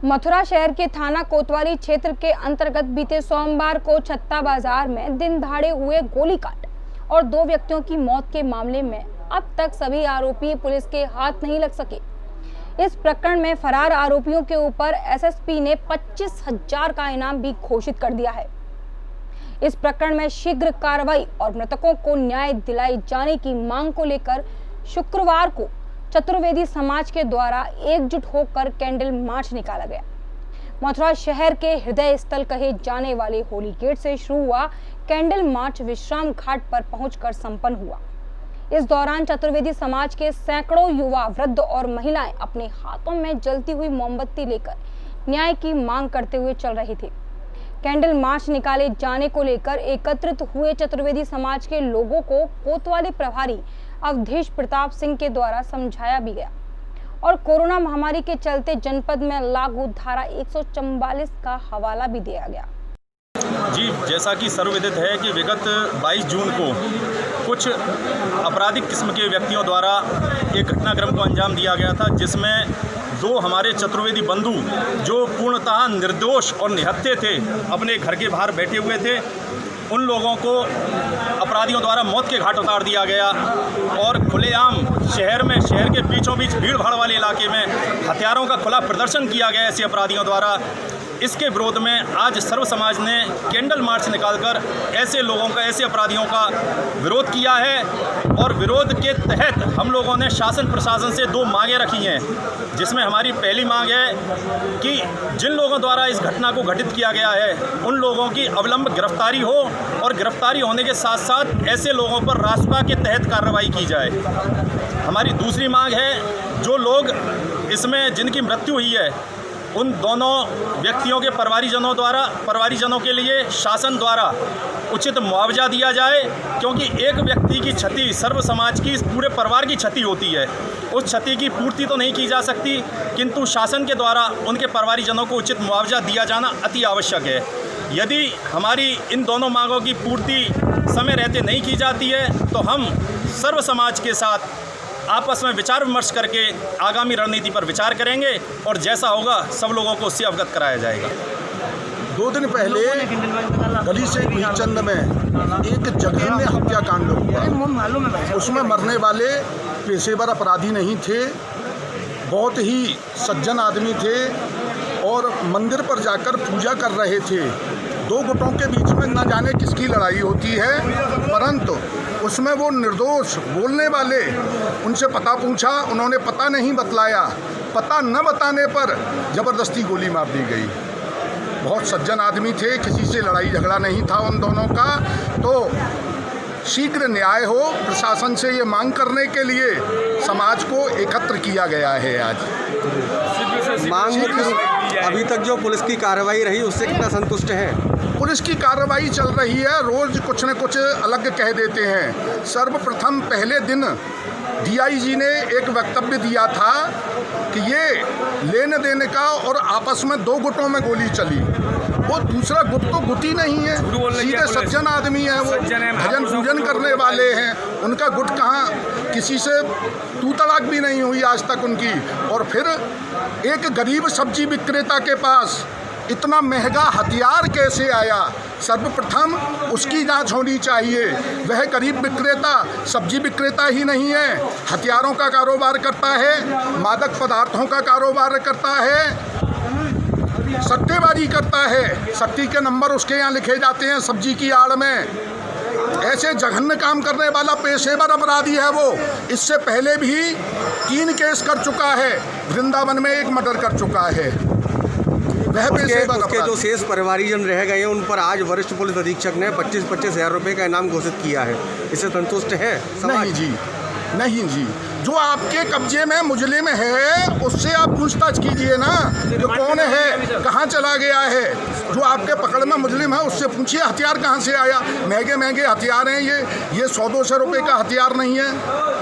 मथुरा शहर के थाना कोतवाली क्षेत्र के अंतर्गत बीते सोमवार को छत्ता बाजार में दिन दहाड़े हुए गोलीकांड और 2 व्यक्तियों की मौत के मामले में अब तक सभी आरोपी पुलिस के हाथ नहीं लग सके। इस प्रकरण में फरार आरोपियों के ऊपर एसएसपी ने 25,000 का इनाम भी घोषित कर दिया है। इस प्रकरण में शीघ्र कार्रवाई और मृतकों को न्याय दिलाई जाने की मांग को लेकर शुक्रवार को चतुर्वेदी समाज के द्वारा एकजुट होकर कैंडल मार्च निकाला गया। मथुरा शहर के हृदय स्थल कहे जाने वाले होली गेट से शुरू हुआ कैंडल मार्च विश्राम घाट पर पहुंचकर संपन्न हुआ। इस दौरान चतुर्वेदी समाज के सैकड़ों युवा, वृद्ध और महिलाएं अपने हाथों में जलती हुई मोमबत्ती लेकर न्याय की मांग करते हुए चल रहे थे। कैंडल मार्च निकाले जाने को लेकर एकत्रित हुए चतुर्वेदी समाज के लोगों को कोतवाली प्रभारी अवधेश प्रताप सिंह के द्वारा समझाया भी गया और कोरोना महामारी के चलते जनपद में लागू धारा 144 का हवाला भी दिया गया। जी, जैसा कि सर्वविदित है कि विगत 22 जून को कुछ आपराधिक किस्म के व्यक्तियों द्वारा एक घटनाक्रम को अंजाम दिया गया था, जिसमें 2 हमारे चतुर्वेदी बंधु जो पूर्णतः निर्दोष और निहत्थे थे, अपने घर के बाहर बैठे हुए थे, उन लोगों को अपराधियों द्वारा मौत के घाट उतार दिया गया और खुलेआम शहर के बीचों बीच भीड़ भाड़ वाले इलाके में हथियारों का खुला प्रदर्शन किया गया ऐसे अपराधियों द्वारा। इसके विरोध में आज सर्व समाज ने कैंडल मार्च निकालकर ऐसे लोगों का, ऐसे अपराधियों का विरोध किया है और विरोध के तहत हम लोगों ने शासन प्रशासन से 2 मांगें रखी हैं, जिसमें हमारी पहली मांग है कि जिन लोगों द्वारा इस घटना को घटित किया गया है उन लोगों की अविलंब गिरफ्तारी हो और गिरफ्तारी होने के साथ साथ ऐसे लोगों पर रासपा के तहत कार्रवाई की जाए। हमारी दूसरी मांग है, जो लोग इसमें जिनकी मृत्यु हुई है उन दोनों व्यक्तियों के परिवारीजनों के लिए शासन द्वारा उचित मुआवजा दिया जाए, क्योंकि एक व्यक्ति की क्षति सर्व समाज की, पूरे परिवार की क्षति होती है। उस क्षति की पूर्ति तो नहीं की जा सकती, किंतु शासन के द्वारा उनके परिवारीजनों को उचित मुआवजा दिया जाना अति आवश्यक है। यदि हमारी इन दोनों मांगों की पूर्ति समय रहते नहीं की जाती है तो हम सर्व समाज के साथ आपस में विचार विमर्श करके आगामी रणनीति पर विचार करेंगे और जैसा होगा सब लोगों को उससे अवगत कराया जाएगा। 2 दिन पहले गली से भीचंद में एक जघन्य हत्याकांड हुआ। उसमें मरने वाले पेशेवर अपराधी नहीं थे, बहुत ही सज्जन आदमी थे और मंदिर पर जाकर पूजा कर रहे थे। 2 गुटों के बीच में न जाने किसकी लड़ाई होती है, परंतु उसमें वो निर्दोष बोलने वाले, उनसे पता पूछा, उन्होंने पता नहीं बतलाया। पता न बताने पर ज़बरदस्ती गोली मार दी गई। बहुत सज्जन आदमी थे, किसी से लड़ाई झगड़ा नहीं था उन दोनों का। तो शीघ्र न्याय हो, प्रशासन से ये मांग करने के लिए समाज को एकत्र किया गया है। आज अभी तक जो पुलिस की कार्रवाई रही उससे कितना संतुष्ट है? पुलिस की कार्रवाई चल रही है, रोज कुछ न कुछ अलग कह देते हैं। सर्वप्रथम पहले दिन डीआईजी ने एक वक्तव्य दिया था कि ये लेने देने का और आपस में 2 गुटों में गोली चली। वो दूसरा गुट तो गुट ही नहीं है, सीधे सज्जन आदमी है, वो भजन पूजन करने वाले हैं। उनका गुट कहाँ, किसी से तू तड़ाक भी नहीं हुई आज तक उनकी। और फिर एक गरीब सब्जी विक्रेता के पास इतना महंगा हथियार कैसे आया? सर्वप्रथम उसकी जांच होनी चाहिए। वह गरीब विक्रेता सब्जी विक्रेता ही नहीं है, हथियारों का कारोबार करता है, मादक पदार्थों का कारोबार करता है, सट्टेबाजी करता है। सट्टी के नंबर उसके यहाँ लिखे जाते हैं सब्जी की आड़ में। ऐसे जघन्य काम करने वाला पेशेवर अपराधी है वो। इससे पहले भी 3 केस कर चुका है, वृंदावन में 1 मर्डर कर चुका है। उसके जो शेष परिवारीजन रह गए हैं उन पर आज वरिष्ठ पुलिस अधीक्षक ने 25-25 हज़ार रुपये का इनाम घोषित किया है। इससे संतुष्ट है समाज? नहीं जी, जो आपके कब्जे में मुजरिम है उससे आप पूछताछ कीजिए ना, जो कौन है, कहाँ चला गया है। जो आपके पकड़ में मुजरिम है उससे पूछिए हथियार कहाँ से आया। महंगे हथियार हैं ये 100-200 रुपये का हथियार नहीं है।